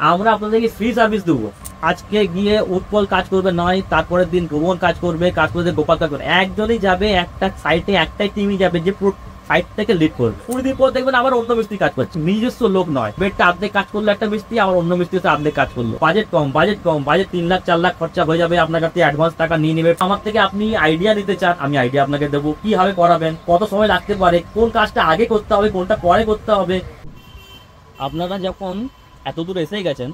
আমরা আপনাদেরকে free service দেবো। আজকে গিয়ে উৎপল কাজ করবে নয়, তারপরের দিন ভ্রমণ কাজ করবে, কাজ করে গোপাল কাজ করবে, একজনই যাবে একটা সাইটে, একটাই টিমই যাবে যে পুরো সাইট থেকে লিড করবে। 20 দিন পর দেখবেন আবার অন্য মিস্ত্রি কাজ করছে, নিজস্ব লোক নয়। বেডটা আর্ধেক কাজ করলো একটা মিস্ত্রি, আবার অন্য মিস্ত্রিতে আর্ধেক কাজ করলো। বাজেট কম, বাজেট 3 লাখ 4 লাখ খরচা হয়ে যাবে, আপনার কাছে অ্যাডভান্স টাকা নিয়ে নেবে। আমার থেকে আপনি আইডিয়া নিতে চান, আমি আইডিয়া আপনাকে দেবো, কিভাবে করাবেন, কত সময় লাগতে পারে, কোন কাজটা আগে করতে হবে, কোনটা পরে করতে হবে। আপনারা যখন এত দূর এসে গেছেন,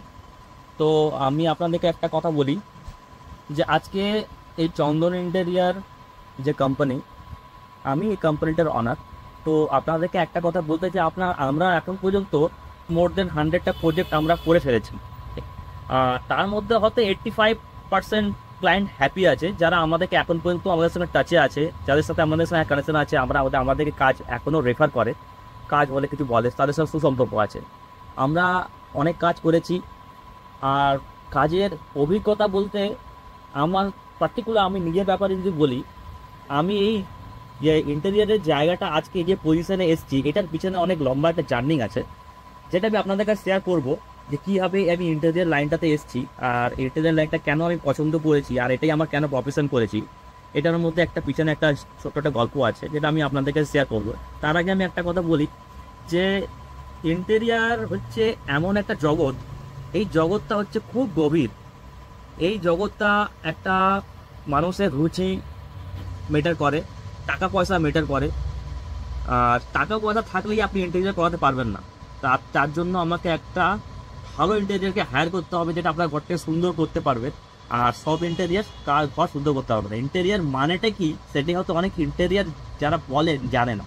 তো আমি আপনাদেরকে একটা কথা বলি যে আজকে এই চন্দন ইন্টেরিয়ার যে কোম্পানি, আমি এই কোম্পানিটার অনার। তো আপনাদেরকে একটা কথা বলতে চাই, আমরা এখন পর্যন্ত মোর দেন 100টা প্রজেক্ট আমরা করে ফেলেছি। তার মধ্যে হয়তো 85% ক্লায়েন্ট হ্যাপি আছে, যারা আমাদেরকে এখন পর্যন্ত আমাদের সঙ্গে টাচে আছে, যাদের সাথে আমাদের সঙ্গে কানেকশন আছে, আমাদেরকে কাজ এখনও রেফার করে, কাজ বলে কিছু বলে, তাদের সাথে সুসম্পর্ক আছে। আমরা অনেক কাজ করেছি। আর কাজের অভিজ্ঞতা বলতে আমার পার্টিকুলার, আমি নিজের ব্যাপারে যদি বলি, আমি এই যে ইন্টেরিয়ারের জায়গাটা আজকে যে পজিশনে এসেছি, এটার পিছনে অনেক লম্বা একটা জার্নি আছে, যেটা আমি আপনাদের কাছে শেয়ার করবো যে কীভাবে আমি ইন্টেরিয়ার লাইনটাতে এসেছি, আর ইন্টেরিয়ার লাইনটা কেন আমি পছন্দ করেছি, আর এটাই আমার কেন প্রফেশন করেছি। এটার মধ্যে একটা পিছনে একটা ছোট্ট একটা গল্প আছে, যেটা আমি আপনাদের কাছে শেয়ার করবো। তার আগে আমি একটা কথা বলি যে ইন্টেরিয়ার হচ্ছে এমন একটা জগৎ, এই জগৎটা হচ্ছে খুব গভীর। এই জগৎটা একটা মানুষের রুচি ম্যাটার করে, টাকা পয়সা ম্যাটার করে। আর টাকা পয়সা থাকলেই আপনি ইন্টেরিয়ার করাতে পারবেন না। তার জন্য আমাকে একটা ভালো ইন্টেরিয়ারকে হায়ার করতে হবে, যেটা আপনার ঘরটাকে সুন্দর করতে পারবে। আর সব ইন্টেরিয়ার ঘর সুন্দর করতে পারবে না। ইন্টেরিয়ার মানেটা কি, সেটি হয়তো অনেক ইন্টেরিয়ার যারা বলেন জানে না।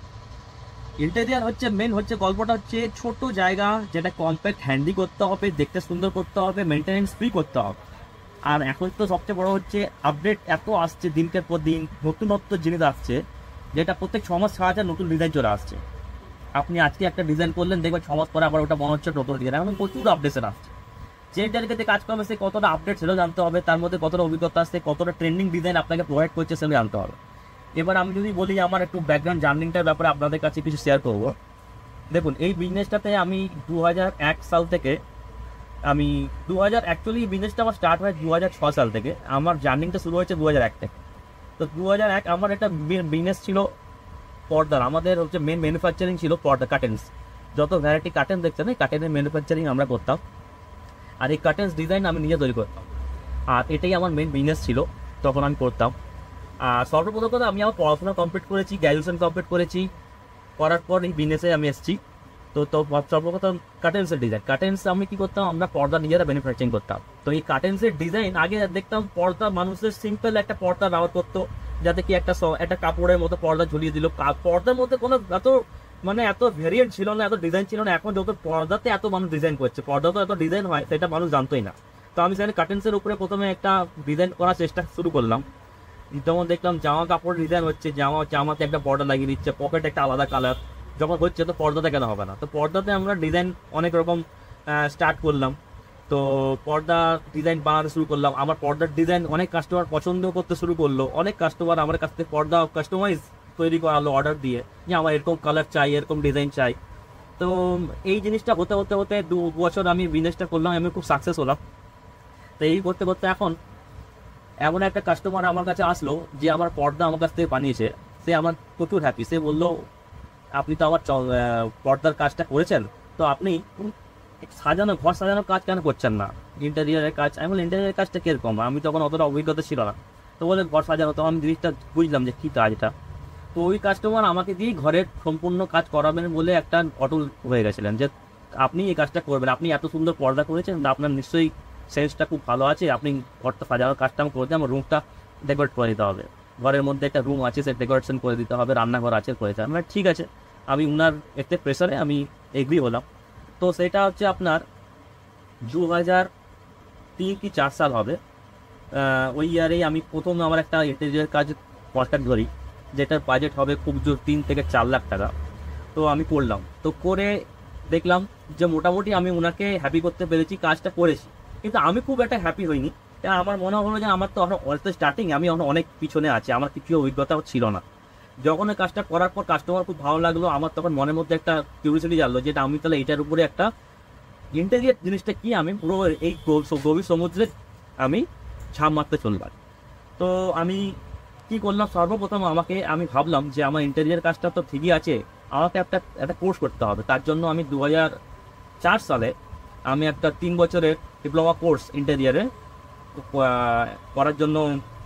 ইন্টেরিয়ার হচ্ছে মেন হচ্ছে গল্পটা হচ্ছে ছোট জায়গা, যেটা কম্প্যাক্ট হ্যান্ডি করতে হবে, দেখতে সুন্দর করতে হবে, মেনটেনেন্স ফ্রি করতে হবে। আর এখন তো সবচেয়ে বড় হচ্ছে আপডেট এত আসছে, দিনকে পর দিন নতুনত্ব জিনিস আসছে, যেটা প্রত্যেক 6 মাস ছাড়া নতুন ডিজাইন চলে আসছে। আপনি আজকে একটা ডিজাইন করলেন, দেখবেন 6 মাস পরে আবার ওটা মনে হচ্ছে নতুন ডিজাইন। এখন প্রচুর আপডেশন আসছে। যে জায়গাতে কাজ করবে সে কতটা আপডেট সেটাও জানতে হবে, তার মধ্যে কতটা অভিজ্ঞতা আসছে, কতটা ট্রেন্ডিং ডিজাইন আপনাকে প্রোভাইড করছে সেটা জানতে হবে। এবার আমি যদি বলি আমার একটু ব্যাকগ্রাউন্ড জার্নিংটার ব্যাপারে আপনাদের কাছে কিছু শেয়ার করব। দেখুন, এই বিজনেসটাতে আমি 2001 সাল থেকে, অ্যাকচুয়ালি বিজনেসটা আমার স্টার্ট হয় 2006 সাল থেকে। আমার জার্নিংটা শুরু হয়েছে 2001 থেকে। তো 2001 আমার একটা বিজনেস ছিল পর্দার। আমাদের হচ্ছে মেন ম্যানুফ্যাকচারিং ছিল পর্দা, কার্টেন্স। যত ভ্যারাইটি কার্টেন দেখছেন, এই কার্টেনের ম্যানুফ্যাকচারিং আমরা করতাম। আর এই কার্টেন্স ডিজাইন আমি নিজে তৈরি করতাম। আর এটাই আমার মেন বিজনেস ছিল, তখন আমি করতাম। আর সর্বপ্রথম কথা, আমি আমার পড়াশোনা কমপ্লিট করেছি, গ্র্যাজুয়েশন কমপ্লিট করেছি। করার পর এই বিজনেসে আমি এসেছি। তো সর্বপ্রথম কার্টেন্সের ডিজাইন, কার্টেন্স আমি কী করতাম, আমরা পর্দা নিজেরা ম্যানুফ্যাকচারিং করতাম। তো এই কার্টেন্সের ডিজাইন আগে দেখতাম, পর্দা মানুষের সিম্পল একটা পর্দা ব্যবহার করতো, যাতে কি একটা কাপড়ের মতো পর্দা ঝুলিয়ে দিল। পর্দার মধ্যে কোনো এত ভেরিয়েন্ট ছিল না, এত ডিজাইন ছিল না। এখন যত পর্দাতে এত মানুষ ডিজাইন করছে, পর্দা তো এত ডিজাইন হয় সেটা মানুষ জানতোই না। তো আমি সেখানে কার্টেন্সের উপরে প্রথমে একটা ডিজাইন করার চেষ্টা শুরু করলাম। যেমন দেখলাম জামা কাপড় ডিজাইন হচ্ছে, জামাতে একটা বর্ডার লাগিয়ে দিচ্ছে, পকেট একটা আলাদা কালার। যখন হচ্ছে তো পর্দাতে কেন হবে না? তো পর্দাতে আমরা ডিজাইন অনেক রকম স্টার্ট করলাম। তো পর্দা ডিজাইন বানাতে শুরু করলাম। আমার পর্দার ডিজাইন অনেক কাস্টমার পছন্দ করতে শুরু করলো। অনেক কাস্টমার আমার কাছ থেকে পর্দা কাস্টমাইজ তৈরি করালো অর্ডার দিয়ে, যে আমার এরকম কালার চাই, এরকম ডিজাইন চাই। তো এই জিনিসটা হতে হতে হতে 2 বছর আমি বিজনেসটা করলাম, আমি খুব সাকসেস হলাম। তো এই করতে করতে এখন এমন একটা কাস্টমার আমার কাছে আসলো, যে আমার পর্দা আমার কাছ থেকে বানিয়েছে। সে আমার প্রচুর হ্যাপি। সে বললো, আপনি তো আমার পর্দার কাজটা করেছেন, তো আপনি ঘর সাজানোর কাজ কেন করছেন না, ইন্টেরিয়ারের কাজ? আমি বলি, ইন্টেরিয়ারের কাজটা কীরকম? আমি তখন অতটা অভিজ্ঞতা ছিল না। তো বলে ঘর সাজানো। তো আমি জিনিসটা বুঝলাম যে কী কাজ এটা। তো ওই কাস্টমার আমাকে দিয়ে ঘরের সম্পূর্ণ কাজ করাবেন বলে একটা অটল হয়ে গেছিলেন, যে আপনি এই কাজটা করবেন, আপনি এত সুন্দর পর্দা করেছেন, আপনার নিশ্চয়ই সেন্সটা খুব ভালো আছে, আপনি ঘরটা সাজানোর কাজটা আমি করে দিই, আমার রুমটা ডেকোরেট করে দিতে হবে, ঘরের মধ্যে একটা রুম আছে সে ডেকোরেশন করে দিতে হবে, রান্নাঘর আছে করে দিতে হবে। আমরা ঠিক আছে, আমি উনার এতে প্রেসারে আমি এগ্রি হলাম। তো সেটা হচ্ছে আপনার 2003 কি 4 সাল হবে। ওই ইয়ারেই আমি প্রথম আমার একটা ইন্টেরিয়ার কাজ কন্ট্রাক্ট ধরি, যেটার বাজেট হবে খুব জোর 3 থেকে 4 লাখ টাকা। তো আমি করলাম। তো করে দেখলাম যে মোটামুটি আমি ওনাকে হ্যাপি করতে পেরেছি, কাজটা করেছি। কিন্তু আমি খুব একটা হ্যাপি হইনি। আমার মনে হলো যে আমার তো অনেক স্টার্টিং, আমি অনেক পিছনে আছি, আমার কিছু অভিজ্ঞতাও ছিল না। যখন এই কাজটা করার পর কাস্টমার খুব ভালো লাগলো, আমার তখন মনের মধ্যে একটা কিউরিওসিটি জানলো, যেটা আমি তাহলে এটার উপরে একটা ইন্টেরিয়ার জিনিসটা কি, আমি পুরো এই গভীর সমুদ্রে আমি ঝাঁপ মারতে চললাম। তো আমি কি করলাম, সর্বপ্রথম আমি ভাবলাম যে আমার ইন্টেরিয়ার কাজটা তো ঠিকই আছে, আমাকে একটা কোর্স করতে হবে। তার জন্য আমি 2004 সালে আমি একটা 3 বছরের ডিপ্লোমা কোর্স ইন্টেরিয়ারে করার জন্য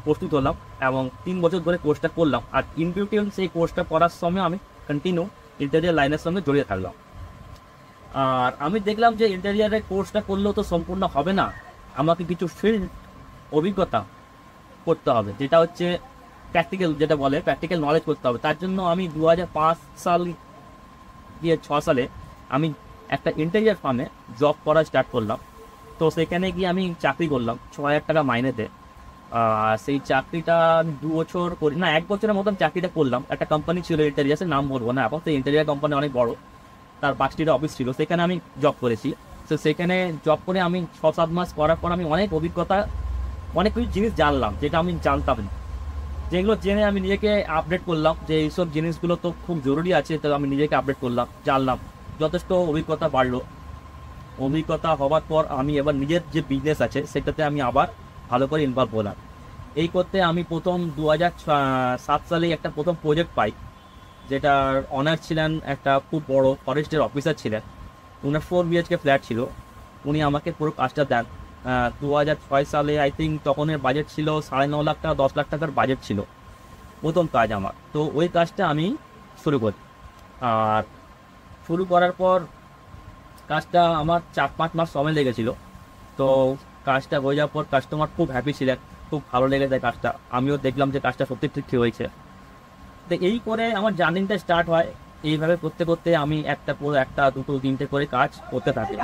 প্রস্তুত হলাম এবং 3 বছর ধরে কোর্সটা করলাম। আর ইন বিউটিউন সেই কোর্সটা করার সময় আমি কন্টিনিউ ইন্টেরিয়ার লাইনের সঙ্গে জড়িয়ে থাকলাম। আর আমি দেখলাম যে ইন্টেরিয়ারের কোর্সটা করলেও তো সম্পূর্ণ হবে না, আমাকে কিছু ফিল্ড অভিজ্ঞতা করতে হবে, যেটা হচ্ছে প্র্যাকটিক্যাল, যেটা বলে প্র্যাকটিক্যাল নলেজ করতে হবে। তার জন্য আমি 2005 সাল গিয়ে 6 সালে আমি একটা ইন্টেরিয়ার ফার্মে জব করা স্টার্ট করলাম। তো সেখানে গিয়ে আমি চাকরি করলাম 6,000 টাকা মাইনেতে। সেই চাকরিটা আমি 2 বছর করি না, 1 বছরের মতন চাকরিটা করলাম। একটা কোম্পানি ছিল ইন্টেরিয়ার্সের, নাম বলবো না এখন, সেই ইন্টেরিয়ার কোম্পানি অনেক বড়, তার 5টি অফিস ছিল, সেখানে আমি জব করেছি। তো সেখানে জব করে আমি 6-7 মাস করার পর আমি অনেক অভিজ্ঞতা, অনেক কিছু জিনিস জানলাম যেটা আমি জানতাম না, যেগুলো জেনে আমি নিজেকে আপডেট করলাম যে এইসব জিনিসগুলো তো খুব জরুরি আছে। তো আমি নিজেকে আপডেট করলাম, জানলাম, যথেষ্ট অভিজ্ঞতা বাড়লো। অভিজ্ঞতা হওয়ার পর আমি এবার নিজের যে বিজনেস আছে সেটাতে আমি আবার ভালো করে ইনভলভ হলাম। এই করতে আমি প্রথম 2007 সালে একটা প্রথম প্রজেক্ট পাই, যেটার অনার ছিলেন একটা খুব বড় ফরেস্টের অফিসার ছিলেন। উনার 4 BHK ফ্ল্যাট ছিল, উনি আমাকে পুরো কাজটা দেন। 2006 সালে আই থিঙ্ক তখনের বাজেট ছিল 9.5 লাখ টাকা, 10 লাখ টাকার বাজেট ছিল প্রথম কাজ আমার। তো ওই কাজটা আমি শুরু করি। আর শুরু করার পর কাজটা আমার 4-5 মাস সময় লেগেছিল। তো কাজটা হয়ে যাওয়ার পর কাস্টমার খুব হ্যাপি ছিলেন, খুব ভালো লেগে যায় কাজটা, আমিও দেখলাম যে কাজটা সত্যি ঠিক হয়েছে। তো এই করে আমার জার্নিটা স্টার্ট হয়। এইভাবে করতে করতে আমি একটা 2, 3টে করে কাজ করতে থাকি।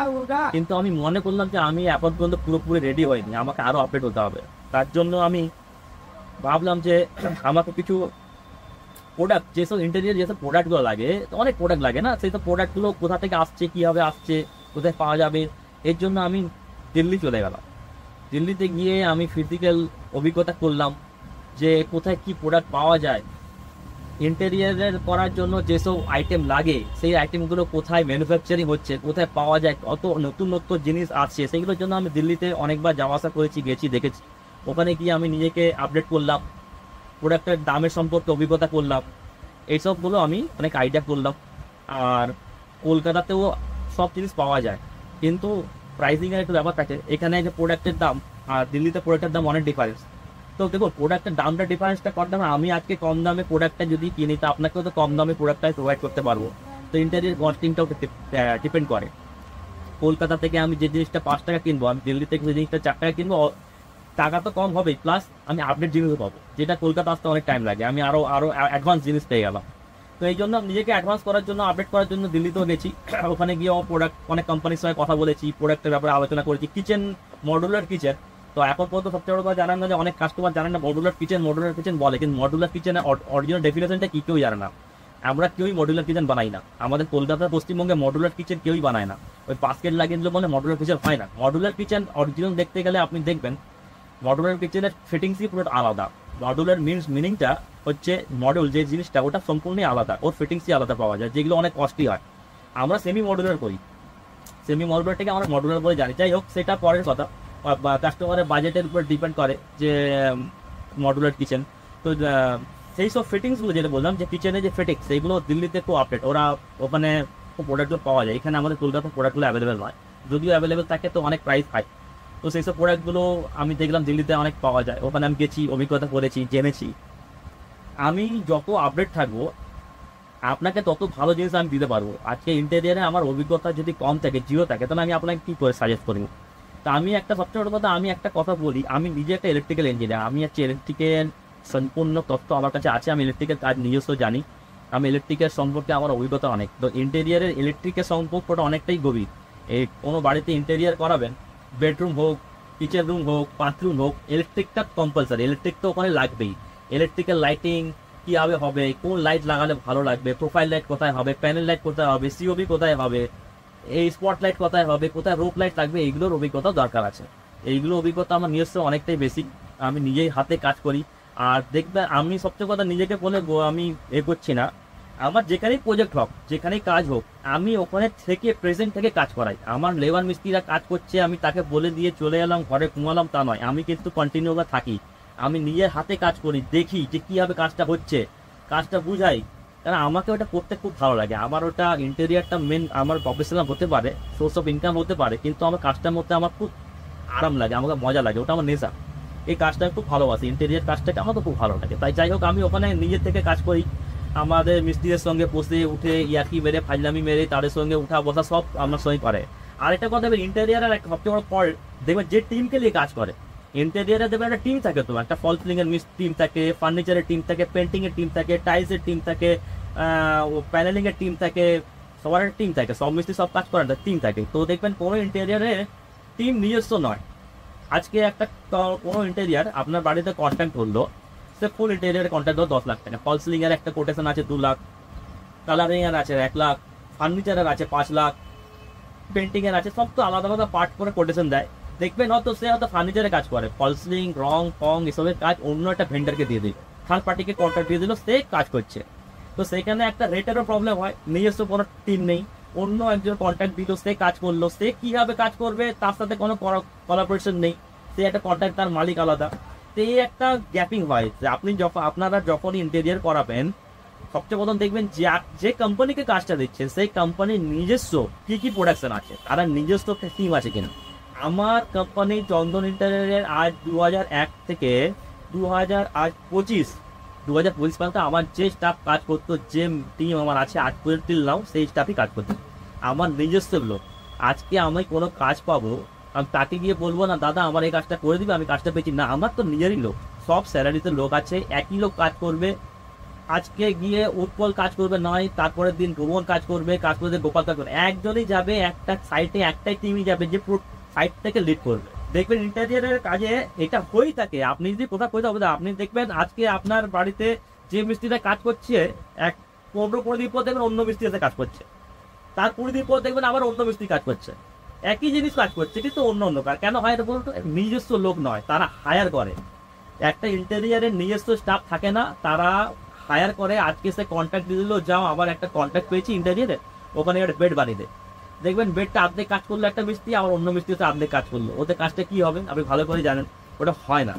কিন্তু আমি মনে করলাম যে আমি এখন পর্যন্ত পুরোপুরি রেডি হইনি, আমাকে আরও আপডেট হতে হবে। তার জন্য আমি ভাবলাম যে আমাকে কিছু প্রোডাক্ট, যেসব ইন্টেরিয়ার যেসব প্রোডাক্টগুলো লাগে, অনেক প্রোডাক্ট লাগে না, সেই সব প্রোডাক্টগুলো কোথা থেকে আসছে, কীভাবে আসছে, কোথায় পাওয়া যাবে, এর জন্য আমি দিল্লি চলে গেলাম। দিল্লিতে গিয়ে আমি ফিজিক্যাল অভিজ্ঞতা করলাম যে কোথায় কি প্রোডাক্ট পাওয়া যায়, ইন্টেরিয়ারের করার জন্য যেসব আইটেম লাগে সেই আইটেমগুলো কোথায় ম্যানুফ্যাকচারিং হচ্ছে, কোথায় পাওয়া যায়, কত নতুন নতুন জিনিস আসছে, সেইগুলোর জন্য আমি দিল্লিতে অনেকবার যাওয়া আসা করেছি, গেছি, দেখেছি। ওখানে গিয়ে আমি নিজেকে আপডেট করলাম, প্রোডাক্টের দামের সম্পর্কে অভিজ্ঞতা করলাম, এইসবগুলো আমি অনেক আইডিয়া করলাম। আর কলকাতাতেও সব জিনিস পাওয়া যায়, কিন্তু প্রাইসিংয়ের একটু ব্যাপার থাকে। এখানে যে প্রোডাক্টের দাম আর দিল্লিতে প্রোডাক্টের দাম অনেক ডিফারেন্স। তো দেখো প্রোডাক্টের দামটা ডিফারেন্সটা করতে হবে। আমি আজকে কম দামে প্রোডাক্টটা যদি কিনি, তো আপনাকেও তো কম দামে প্রোডাক্টটাই প্রোভাইড করতে পারবো। তো ইন্টেরিয়ার কস্টিংটাও ডিপেন্ড করে। কলকাতা থেকে আমি যে জিনিসটা 5 টাকা কিনবো, আমি দিল্লি থেকে যে জিনিসটা 4 টাকা কিনবো, টাকা তো কম হবেই, প্লাস আমি আপডেট জিনিসও পাবো, যেটা কলকাতা আসতে অনেক টাইম লাগে, আমি আরও অ্যাডভান্স জিনিস পেয়ে গেলাম। তো এই জন্য নিজেকে অ্যাডভান্স করার জন্য, আপডেট করার জন্য দিল্লিতেও গেছি। ওখানে গিয়েও প্রোডাক্ট, অনেক কোম্পানির সঙ্গে কথা বলেছি, প্রোডাক্টের ব্যাপারে আলোচনা করেছি। কিচেন, মডুলার কিচেন, তো এখন পর্যন্ত সবচেয়ে বড় কথা জানেন না যে অনেক কাস্টমার জানেন না মডুলার কিচেন বলে, কিন্তু মডুলার কিচেনের অরিজিনাল ডেফিনেশনটা কি কেউ জানে না। আমরা কেউই মডুলার কিচেন বানাই না, আমাদের কলকাতা পশ্চিমবঙ্গে মডুলার কিচেন কেউই বানায় না। ওই বাস্কেট লাগিয়ে দিলে বলে মডুলার কিচেন হয় না। মডুলার কিচেন অরিজিনাল দেখতে গেলে আপনি দেখবেন মডুলার কিচেনের ফিটিংসই পুরো আলাদা। মডুলার মিনিংটা হচ্ছে মডেল, যে জিনিসটা ওটা সম্পূর্ণই আলাদা, ওর ফিটিংসই আলাদা পাওয়া যায়, যেগুলো অনেক কস্টলি হয়। আমরা সেমি মডুলার করি, সেমি মডুলারটাকে আমরা মডুলার বলে জানি। যাই হোক, সেটা পরের কথা, কাস্টমারের বাজেটের উপর ডিপেন্ড করে যে মডুলার কিচেন। তো সেই সব ফিটিংসগুলো যেটা বললাম, যে কিচেনের যে ফিটিংস, সেইগুলো দিল্লিতে খুব আপডেট, ওরা ওখানে প্রোডাক্টগুলো পাওয়া যায়। এখানে আমাদের কলকাতার প্রোডাক্টগুলো অ্যাভেলেবেল নয়, যদিও অ্যাভেলেবেল থাকে তো অনেক প্রাইস হাই। তো সেই সব প্রোডাক্টগুলো আমি দেখলাম দিল্লিতে অনেক পাওয়া যায়, ওখানে আমি গেছি, অভিজ্ঞতা করেছি, জেনেছি। আমি যত আপডেট থাকবো আপনাকে তত ভালো জিনিস আমি দিতে পারবো। আজকে ইন্টেরিয়ারে আমার অভিজ্ঞতা যদি কম থাকে, জিরো থাকে, তাহলে আমি আপনাকে কী করে সাজেস্ট করবো? তা আমি একটা সবচেয়ে বড় কথা, আমি একটা কথা বলি, আমি নিজে একটা ইলেকট্রিক্যাল ইঞ্জিনিয়ার, আমি হচ্ছে ইলেকট্রিক্যাল সম্পূর্ণ তথ্য আমার কাছে আছে, আমি ইলেকট্রিক্যাল কাজ নিজস্ব জানি, আমি ইলেকট্রিক্যাল সম্পর্কে আমার অভিজ্ঞতা অনেক। তো ইন্টেরিয়ারের ইলেকট্রিকের সম্পর্কটা অনেকটাই গভীর। এই কোনো বাড়িতে ইন্টেরিয়ার করাবেন, বেডরুম হোক, কিচেন রুম হোক, বাথরুম হোক, ইলেকট্রিকটা কম্পালসারি, ইলেকট্রিক তো ওখানে লাগবেই। ইলেকট্রিক্যাল লাইটিং কীভাবে হবে, কোন লাইট লাগালে ভালো লাগবে, প্রোফাইল লাইট কোথায় হবে, প্যানেল লাইট কোথায় হবে, সিওবি কোথায় হবে, এই স্পট লাইট কোথায় হবে, কোথায় রোপ লাইট লাগবে, এইগুলোর অভিজ্ঞতা দরকার আছে। এইগুলো অভিজ্ঞতা আমার নিজস্ব অনেকটাই বেশি, আমি নিজেই হাতে কাজ করি। আর দেখবেন আমি সবচেয়ে কথা নিজেকে বলে আমি করছি না, আমার যেখানেই প্রজেক্ট হোক, যেখানেই কাজ হোক, আমি ওখানে থেকে প্রেজেন্ট থেকে কাজ করাই। আমার লেবার মিস্ত্রিরা কাজ করছে, আমি তাকে বলে দিয়ে চলে এলাম ঘরে ঘুমালাম তা নয়, আমি কিন্তু কন্টিনিউ থাকি। আমি নিজের হাতে কাজ করি, দেখি যে কীভাবে কাজটা হচ্ছে, কাজটা বুঝাই। কারণ আমাকে ওটা করতে খুব ভালো লাগে। আমার ওটা ইন্টেরিয়ারটা মেন আমার প্রফেশনাল হতে পারে, সোর্স অফ ইনকাম হতে পারে, কিন্তু আমার কাজটার মধ্যে আমার খুব আরাম লাগে, আমাকে মজা লাগে, ওটা আমার নেশা। এই কাজটা খুব ভালোবাসি, ইন্টেরিয়ার কাজটাকে আমার তো খুব ভালো লাগে। তাই যাই হোক, আমি ওখানে নিজের থেকে কাজ করি। আমাদের মিস্ত্রিদের সঙ্গে বসে উঠে ইয়াকি মেরে ফাজলামি মেরে তাদের সঙ্গে উঠা বসা সব আমার সঙ্গে করে। আর একটা কথা দেখবেন, ইন্টেরিয়ারের একটা সবচেয়ে বড় ফল্ট দেখবেন, যে টিমকে নিয়ে কাজ করে ইন্টেরিয়ারে দেখবেন একটা টিম থাকে। তো একটা ফল সিলিং এর টিম থাকে, ফার্নিচারের টিম থাকে, পেন্টিং এর টিম থাকে, টাইলসের টিম থাকে, প্যানেলিং এর টিম থাকে, সবার টিম থাকে, সব মিস্ত্রি সব কাজ করার টিম থাকে। তো দেখবেন কোনো ইন্টেরিয়ারে টিম নিজস্ব নয়। আজকে একটা কোনো ইন্টেরিয়ার আপনার বাড়িতে কন্ট্যাক্ট করলো, সে ফুল ইন্টেরিয়ারের কন্ট্যাক্ট ধরো 10 লাখ টাকা, ফল সিলিং এর একটা কোটেশন আছে 2 লাখ, কালারিং এর আছে 1 লাখ, ফার্নিচারের আছে 5 লাখ, পেন্টিং এর আছে, সব তো আলাদা আলাদা পার্ট করে কোটেশন দেয়। দেখবেন হয়তো সে হয়তো ফার্নিচারের কাজ করে, ফল সিলিং, রং ফং এসবের কাজ অন্য একটা ভেন্ডারকে দিয়ে দিল, থার্ড পার্টিকে কন্ট্রাক্ট দিয়ে দিল, সে কাজ করছে। তো সেখানে একটা রেটেরও প্রবলেম হয়, নিজস্ব কোনো টিম নেই, অন্য একজন কন্ট্রাক্ট দিল, সে কাজ করলো, সে কিভাবে কাজ করবে তার সাথে কোনো কোলাবোরেশন নেই, সে একটা কন্ট্রাক্ট, তার মালিক আলাদা। তো এই একটা গ্যাপিং হয় যে আপনি আপনারা যখন ইন্টেরিয়ার করাবেন, সবচেয়ে প্রথম দেখবেন যে কোম্পানিকে কাজটা দিচ্ছে সেই কোম্পানির নিজস্ব কি কি প্রোডাকশন আছে, তারা নিজস্ব টিম আছে কিনা। আমার কোম্পানি চন্দন ইন্টেরিয়ারের আজ 2001 থেকে 2025 পর্যন্ত আমার যে স্টাফ কাজ করতো, যে টিম আমার আছে আজ পর্যন্ত নাও, সেই স্টাফই কাজ করতো, আমার নিজস্ব লোক। আজকে আমি কোনো কাজ পাবো, আমি তাকে গিয়ে বলবো না দাদা আমার এই কাজটা করে দিবে, আমি কাজটা পেয়েছি না, আমার তো নিজেরই লোক, সব স্যালারিতে লোক আছে, একই লোক কাজ করবে। আজকে গিয়ে উৎপল কাজ করবে নয়, তারপরের দিন ভ্রমণ কাজ করবে, কাজ করে গোপাল কাজ করবে, একজনই যাবে একটা সাইটে, একটাই টিমই যাবে যে পুরো সাইটটাকে লিড করবে। দেখবেন ইন্টেরিয়ারের কাজে এটা হয়েই থাকে। আপনি যদি কোথাও কোথাও আপনি দেখবেন আজকে আপনার বাড়িতে যে মিস্ত্রিটা কাজ করছে, 15 দিন পর দেখবেন অন্য মিস্ত্রিতে কাজ করছে, তার 20 দিন পর দেখবেন আবার অন্য মিস্ত্রি কাজ করছে, একই জিনিস কাজ করছে কিন্তু অন্য অন্য কাজ। কেন হয় এটা বলুন তো? নিজস্ব লোক নয়, তারা হায়ার করে। একটা ইন্টেরিয়ারের নিজস্ব স্টাফ থাকে না, তারা হায়ার করে। আজকে সে কন্ট্রাক্ট দিয়ে দিল, যাও আবার একটা কন্ট্রাক্ট পেয়েছি ইন্টেরিয়ারে, ওখানে একটা বেড বানিয়ে দেয়। দেখবেন বেডটা আর্ধেক কাজ করলো একটা মিস্ত্রি, আবার অন্য মিস্ত্রি হচ্ছে আর্ধেক কাজ করলো, ওদের কাজটা কি হবে আপনি ভালো করে জানেন, ওটা হয় না।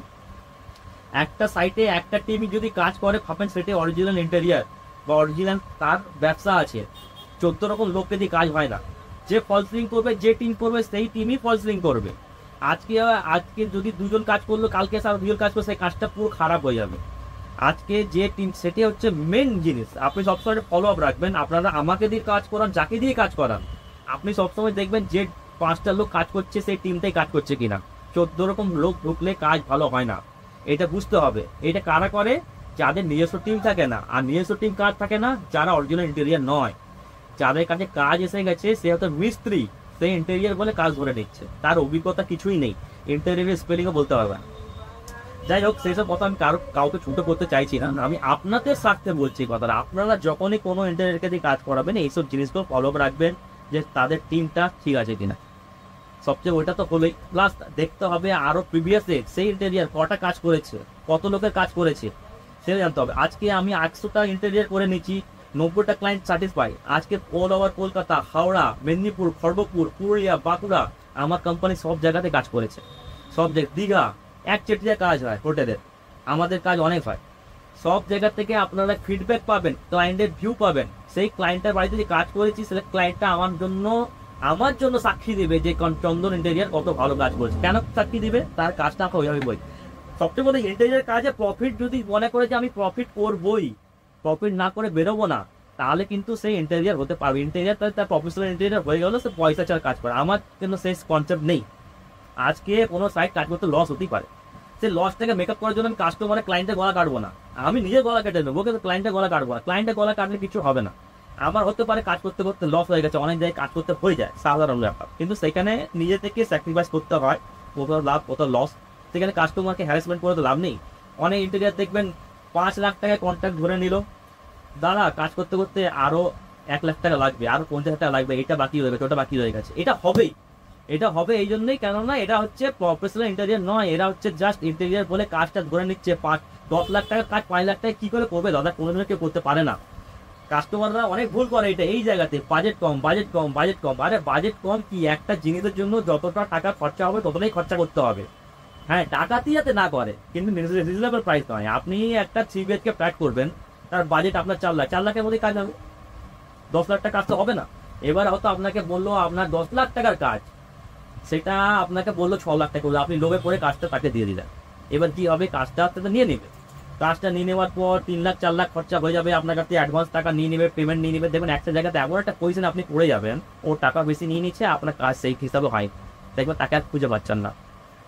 একটা সাইটে একটা টিমই যদি কাজ করে, ভাবেন সেটা অরিজিনাল ইন্টেরিয়ার বা অরিজিনাল তার ব্যবসা আছে, 14 রকম লোককে দিয়ে কাজ হয় না। যে ফল সিলিং করবে, যে টিম করবে, সেই টিমই ফল সিলিং করবে। আজকে যদি 2 জন কাজ করলো, কালকে স্যার 2 জন কাজ করবে, সেই কাজটা পুরো খারাপ হয়ে যাবে। আজকে যে টিম, সেটি হচ্ছে মেন জিনিস। আপনি সবসময় ফলো আপ রাখবেন, আপনারা আমাকে দিয়ে কাজ করান, যাকে দিয়ে কাজ করান, আপনি সবসময় দেখবেন যে 5টা লোক কাজ করছে সেই টিমটাই কাজ করছে কিনা। 14 রকম লোক ঢুকলে কাজ ভালো হয় না, এটা বুঝতে হবে। এটা কারা করে? যাদের নিজস্ব টিম থাকে না। আর নিজস্ব টিম কাজ থাকে না যারা অরিজিনাল ইন্টেরিয়ার নয়, যাদের কাছে কাজ এসে গেছে, সে হয়তো মিস্ত্রি, সে ইন্টেরিয়ার বলে কাজ ধরে নিচ্ছে, তার অভিজ্ঞতা কিছুই নেই, ইন্টেরিয়ারের স্পেলিংও বলতে পারবে না। যাই হোক, সেই সব কথা আমি কাউকে ছুটো করতে চাইছি না, আমি আপনাদের স্বার্থে বলছি কথাটা। আপনারা যখনই কোনো ইন্টেরিয়ারকে দিয়ে কাজ করাবেন, এইসব জিনিসগুলো ফলো আপ রাখবেন যে তাদের টিমটা ঠিক আছে কিনা। সবচেয়ে ওইটা তো হলোই, প্লাস দেখতে হবে আরো প্রিভিয়াসে সেই ইন্টেরিয়ার কটা কাজ করেছে, কত লোকের কাজ করেছে, সেটা জানতে হবে। আজকে আমি 100টা ইন্টেরিয়ার করে নিচ্ছি, 90টা ক্লায়েন্ট স্যাটিসফাই। আজকে অল ওভার কলকাতা, হাওড়া, মেদিনীপুর, খড়গপুর, পুরুলিয়া, বাঁকুড়া, আমার কোম্পানি সব জায়গাতে কাজ করেছে। সব জায়গায়, দীঘা, একচেটিয়া কাজ হয় হোটেলের, আমাদের কাজ অনেক হয়। সব জায়গা থেকে আপনারা ফিডব্যাক পাবেন, ক্লায়েন্টের ভিউ পাবেন। সেই ক্লায়েন্টের বাড়িতে যে কাজ করেছি, সেই ক্লায়েন্টটা আমার জন্য সাক্ষী দিবে যে চন্দন ইন্টেরিয়ার কত ভালো কাজ করেছে। কেন সাক্ষী দিবে? তার কাজটা আমাকে ওইভাবে বই। সবচেয়ে বড় ইন্টেরিয়ার কাজে প্রফিট যদি মনে করে যে আমি প্রফিট করবই, প্রফিট না করে বেরোবো না, তাহলে কিন্তু সেই ইন্টেরিয়ার হতে পারবে। ইন্টেরিয়ার তার প্রফেশনাল ইন্টেরিয়ার হয়ে গেল, সে পয়সা ছাড়া কাজ করে। আমার কিন্তু সেই কনসেপ্ট নেই। আজকে কোনো সাইট কাজ করতে লস হতেই পারে, সেই লসটাকে মেকআপ করার জন্য আমি কাস্টমারের ক্লায়েন্টের গলা কাটবো না, আমি নিজের গলা কেটে নেবো, কিন্তু ক্লায়েন্টের গলা কাটবো না। ক্লায়েন্টের গলা কাটলে কিছু হবে না। আমার হতে পারে কাজ করতে করতে লস হয়ে গেছে, অনেক জায়গায় কাজ করতে হয়ে যায়, সাধারণ ব্যাপার, কিন্তু সেখানে নিজে থেকে স্যাক্রিফাইস করতে হয়, কত লাভ কত লস। সেখানে কাস্টমারকে হ্যারাসমেন্ট করে তো লাভ নেই। অনেক ইন্টেরিয়ার দেখবেন 5 লাখ টাকায় কন্ট্রাক্ট ধরে নিল, দাদা কাজ করতে করতে আরো 1 লাখ টাকা লাগবে, আরো 50 টাকা লাগবে, এটা বাকি হয়ে গেছে, ওটা বাকি হয়ে গেছে। এটা হবেই, এটা হবে এই জন্যই, কেননা এটা হচ্ছে প্রফেশনাল ইন্টেরিয়ার নয়, এরা হচ্ছে জাস্ট ইন্টেরিয়ার বলে কাজটা ধরে নিচ্ছে। 10 লাখ টাকার কাজ 5 লাখ টাকা কি করে করবে দাদা? কোনোদিনও কেউ করতে পারে না। কাস্টমাররা অনেক ভুল করে এটা এই জায়গাতে, বাজেট কম বাজেট কম বাজেট কম। আরে বাজেট কম কি, একটা জিনিসের জন্য যতটা টাকা খরচা হবে ততটাই খরচা করতে হবে। হ্যাঁ, টাকাতেই যাতে না করে, কিন্তু রিজনেবল প্রাইস নয়। আপনি একটা 3 BHK ফ্ল্যাট করবেন, তার বাজেট আপনার 4 লাখ, 4 লাখের মধ্যে কাজ হবে। 10 লাখ টাকা কাজ তো হবে না। এবার হয়তো আপনাকে বললো আপনার 10 লাখ টাকার কাজ, সেটা আপনাকে বললো 6 লাখ টাকা, আপনি লোভে পড়ে কাজটা তাকে দিয়ে দিলেন। এবার কি হবে, কাজটা নিয়ে নেবে। কাজটা নিয়ে নেওয়ার পর 3 লাখ 4 লাখ খরচা হয়ে যাবে, আপনার কাছে অ্যাডভান্স টাকা নিয়ে নেবে, পেমেন্ট নিয়ে নেবে। দেখবেন একটা জায়গাতে এমন একটা পজিশন আপনি পড়ে যাবেন, ওর টাকা বেশি নিয়ে নিচ্ছে, আপনার কাজ সেই হিসাবে হয়, দেখবেন তাকে আর খুঁজে পাচ্ছেন না।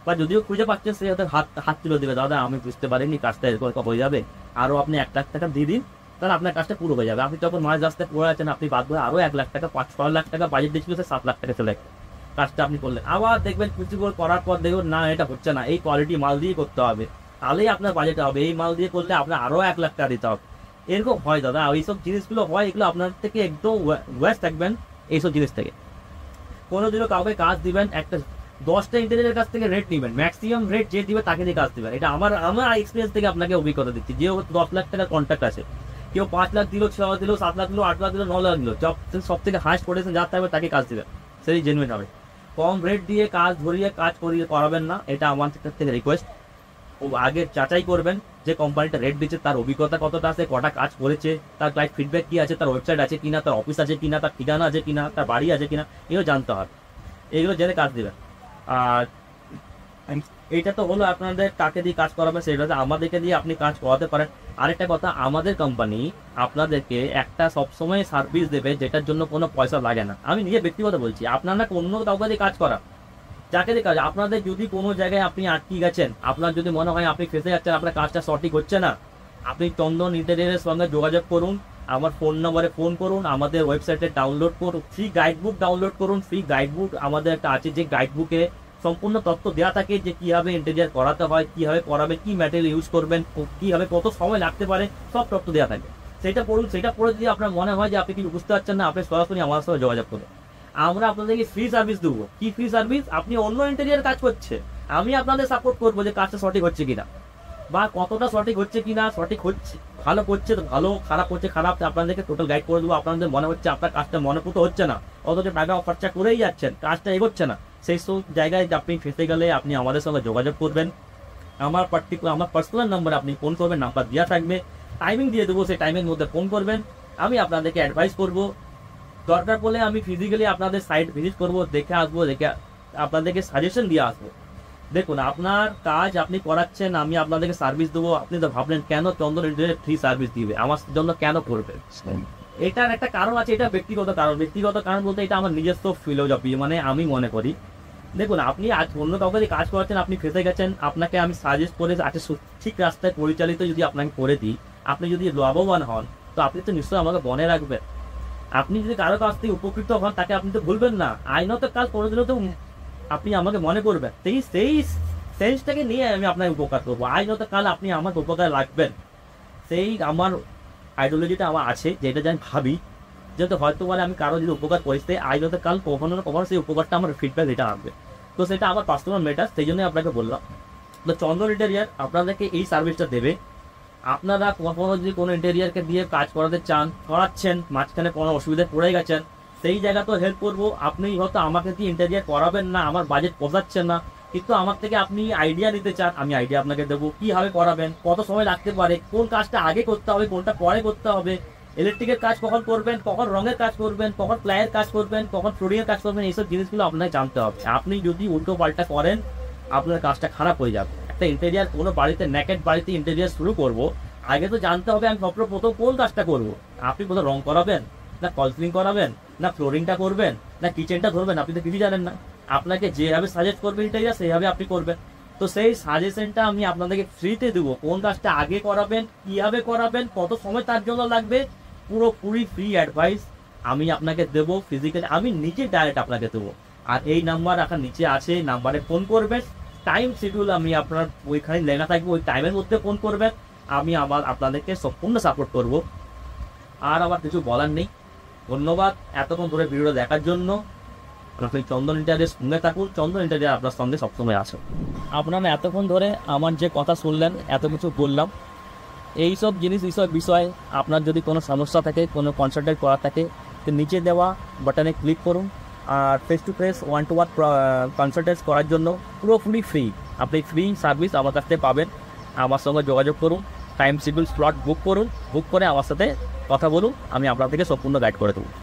বা যদিও খুঁজে পাচ্ছেন, সে হয়তো হাত তুলে দেবে, দাদা আমি বুঝতে পারিনি কাজটা এরকম হয়ে যাবে, আরও আপনি 1 লাখ টাকা দিয়ে দিন, তাহলে আপনার কাজটা পুরো হয়ে যাবে। আপনি তখন মাঝ রাস্তায় পড়ে আছেন, আপনি বাদ করে আরও 1 লাখ টাকা 5-6 লাখ টাকা বাজেট দিয়েছিল, 7 লাখ টাকা চলে কাজটা আপনি করলেন। আবার দেখবেন কিছু করার পর দেখবেন না এটা হচ্ছে না, এই কোয়ালিটি মাল দিয়ে করতে হবে, তাহলেই আপনার বাজেট হবে। এই মাল দিয়ে করলে আপনার আরও 1 লাখ টাকা দিতে হবে। এরকম হয় দাদা, এইসব জিনিসগুলো হয়, এগুলো আপনার থেকে একদম ওয়েস্ট থাকবেন এইসব জিনিস থেকে। কোনো দিনও কাউকে কাজ দিবেন, একটা 10টা ইন্টেরিয়ারের কাছ থেকে রেট নেবেন, ম্যাক্সিমাম রেট যে দিবে তাকে দিয়ে কাজ দিবেন। এটা আমার এক্সপিরিয়েন্স থেকে আপনাকে অভিজ্ঞতা দিচ্ছি। যে 10 লাখ টাকার কন্ট্রাক্ট আছে, কেউ 5 লাখ দিল, 6 লাখ দিল, 7 লাখ দিল, 8 লাখ দিল, 9 লাখ দিল, সব থেকে হাইস্ট করেছেন যার থাকবে তাকে কাজ দিবেন, সেই জেনুইন হবে। কম রেট দিয়ে কাজ ধরিয়ে কাজ করাবেন না, এটা আমার থেকে রিকোয়েস্ট। আগে যাচাই করবেন যে কোম্পানিটা রেট দিচ্ছে তার অভিজ্ঞতা কতটা আছে, কটা কাজ করেছে, তার ক্লায়েন্ট ফিডব্যাক কি আছে, তার ওয়েবসাইট আছে কিনা, তার অফিস আছে কিনা, তার ঠিকানা আছে কিনা, তার বাড়ি আছে কিনা, এগুলো জানতে হবে। এগুলো জেনে কাজ দেবেন। আর এইটা তো হলো আপনাদের কাকে দিয়ে কাজ করাবে, সেটা হচ্ছে আমাদেরকে দিয়ে আপনি কাজ করাতে পারেন। আরেকটা কথা, আমাদের কোম্পানি আপনাদেরকে একটা সবসময় সার্ভিস দেবে যেটার জন্য কোনো পয়সা লাগে না। আমি নিজে ব্যক্তিগত বলছি, আপনারা অন্য কাউকে দিয়ে কাজ করা, যাকে দিয়ে কাজ, আপনাদের যদি কোনো জায়গায় আপনি আটকে গেছেন, আপনার যদি মনে হয় আপনি ফেসে যাচ্ছেন, আপনার কাজটা সঠিক হচ্ছে না, আপনি চন্দন ইন্টেরিয়ারের সঙ্গে যোগাযোগ করুন, আমার ফোন নম্বরে ফোন করুন, আমাদের ওয়েবসাইটে ডাউনলোড করুন, ফ্রি গাইডবুক ডাউনলোড করুন। ফ্রি গাইডবুক আমাদের একটা আছে, যে গাইডবুকে সম্পূর্ণ তথ্য দেওয়া থাকে যে কীভাবে ইন্টেরিয়ার করাতে হয়, কীভাবে করাবে, কী ম্যাটেরিয়াল ইউজ করবেন, কীভাবে কত সময় লাগতে পারে, সব তথ্য দেওয়া থাকে। সেটা পড়ুন, সেটা পড়ে যদি আপনার মনে হয় যে আপনি কিছু বুঝতে পারছেন না, আপনি সরাসরি আমার সাথে যোগাযোগ করুন। আমরা আপনাদেরকে ফ্রি সার্ভিস দেবো। কি ফ্রি সার্ভিস? আপনি অন্য ইন্টেরিয়ার কাজ করছে, আমি আপনাদের সাপোর্ট করবো যে কাজটা সঠিক হচ্ছে কিনা, বা কতটা সঠিক হচ্ছে কিনা, সঠিক হচ্ছে, ভালো করছে তো ভালো, খারাপ করছে খারাপ, আপনাদেরকে টোটাল গাইড করে দেবো। আপনাদের মনে হচ্ছে আপনার কাজটা মনোপুত হচ্ছে না, অথচ টাকা খরচা করেই যাচ্ছেন, কাজটা এগোচ্ছে না, সেই সব জায়গায় আপনি ফেসে গেলে আপনি আমাদের সঙ্গে যোগাযোগ করবেন। আমার পার্সোনাল নাম্বার আপনি ফোন করবেন, নাম্বার দেওয়া থাকবে, টাইমিং দিয়ে দেবো, সেই টাইমের মধ্যে ফোন করবেন, আমি আপনাদেরকে অ্যাডভাইস করবো। দরকার পড়লে আমি ফিজিক্যালি আপনাদের সাইট ভিজিট করবো, দেখে আসবো, দেখে আপনাদেরকে সাজেশন দিয়ে আসবো। দেখুন, আপনার কাজ আপনি করাচ্ছেন, আমি আপনাদেরকে সার্ভিস দেবো। আপনি তো ভাবলেন কেন চন্দন ইন্টেরিয়ার ফ্রি সার্ভিস দিবে, আমার জন্য কেন করবে? এটার একটা কারণ আছে, এটা ব্যক্তিগত কারণ। ব্যক্তিগত কারণ বলতে এটা আমার নিজস্ব ফিলোসফি, মানে আমি মনে করি, দেখুন আপনি আজ অন্য কাউকে কাজ করাচ্ছেন, আপনি ফেসে গেছেন, আপনাকে আমি সাজেস্ট করে ঠিক রাস্তায় পরিচালিত যদি আপনাকে করে দিই, আপনি যদি লাভবান হন, তো আপনি তো নিশ্চয়ই আমাকে মনে রাখবেন। আপনি যদি কারো কাছ থেকে উপকৃত হন, তাকে আপনি তো ভুলবেন না। আইনত কাজ কোনোদিনও তো আপনি আমাকে মনে করবেন, সেই সেন্সটাকে নিয়ে আমি আপনাকে উপকার করবো। আইনত কাল আপনি আমার উপকার লাগবেন, সেই আমার আইডিওলজিটা আমার আছে, যেটা আমি ভাবি, যেহেতু হয়তো বলে আমি কারো যদি উপকার করিতে আইনত কাল কখনো না কখনো সেই উপকারটা আমার ফিডব্যাক এটা আসবে। তো সেটা আমার পার্সোনাল ম্যাটার, সেই জন্যই আপনাকে বললাম। তো চন্দন ইন্টেরিয়ার আপনাদেরকে এই সার্ভিসটা দেবে। আপনারা কখনো যদি কোনো ইন্টেরিয়ারকে দিয়ে কাজ করাতে চান, করাচ্ছেন, মাঝখানে কোনো অসুবিধায় পড়ে গেছেন, সেই জায়গা তো হেল্প করবো। আপনি হয়তো আমাকে দিয়ে ইন্টেরিয়ার করাবেন না, আমার বাজেট পোষাচ্ছেন না, কিন্তু আমার থেকে আপনি আইডিয়া নিতে চান, আমি আইডিয়া আপনাকে দেবো, কীভাবে করাবেন, কত সময় লাগতে পারে, কোন কাজটা আগে করতে হবে, কোনটা পরে করতে হবে, ইলেকট্রিকের কাজ কখন করবেন, কখন রঙের কাজ করবেন, কখন প্লাইয়ের কাজ করবেন, কখন ফ্লোরিংয়ের কাজ করবেন, এইসব জিনিসগুলো আপনাকে জানতে হবে। আপনি যদি উল্টো পাল্টা করেন, আপনার কাজটা খারাপ হয়ে যাবে। একটা ইন্টেরিয়ার কোনো বাড়িতে, নেকেট বাড়িতে ইন্টেরিয়ার শুরু করবো, আগে তো জানতে হবে আমি সর্বপ্রথম কোন কাজটা করবো। আপনি কোথাও রং করাবেন, না কলসিলিং করাবেন, না ফ্লোরিংটা করবেন, না কিচেনটা ধরবেন, আপনি তো কিছু জানেন না। আপনাকে যেভাবে সাজেস্ট করবে ইন্টেরিয়ার, সেইভাবে আপনি করবেন। তো সেই সাজেশনটা আমি আপনাদেরকে ফ্রিতে দেবো। কোন কাজটা আগে করাবেন, কীভাবে করাবেন, কত সময় তার জন্য লাগবে, পুরোপুরি ফ্রি অ্যাডভাইস আমি আপনাকে দেবো। ফিজিক্যালি আমি নিজে ডাইরেক্ট আপনাকে দেবো। আর এই নাম্বার এখন নিচে আছে, নাম্বারে ফোন করবেন। টাইম শিডিউল আমি আপনার ওইখানে লেখা থাকবে, ওই টাইমের মধ্যে ফোন করবেন, আমি আপনাদেরকে সম্পূর্ণ সাপোর্ট করব। আর আমার কিছু বলার নেই। ধন্যবাদ এতক্ষণ ধরে ভিডিওটা দেখার জন্য। আপনি চন্দন ইন্টেরিয়ার সঙ্গে থাকুন, চন্দন ইন্টেরিয়ার আপনার সঙ্গে সবসময় আসুন। আপনারা এতক্ষণ ধরে আমার যে কথা শুনলেন, এত কিছু বললাম, এইসব জিনিস, এইসব বিষয় আপনার যদি কোনো সমস্যা থাকে, কোনো কনসালটেন্ট করার থাকে, তো নিচে দেওয়া বাটনে ক্লিক করুন। আর face to face 1-to-1 consultancy করার জন্য পুরোপুরি ফ্রি, আপনি ফ্রি সার্ভিস আমার কাছ থেকে পাবেন। আমার সঙ্গে যোগাযোগ করুন, টাইম শিডিউল স্লট বুক করুন, বুক করে আমার সাথে কথা বলুন, আমি আপনাদেরকে সম্পূর্ণ গাইড করে দেবো।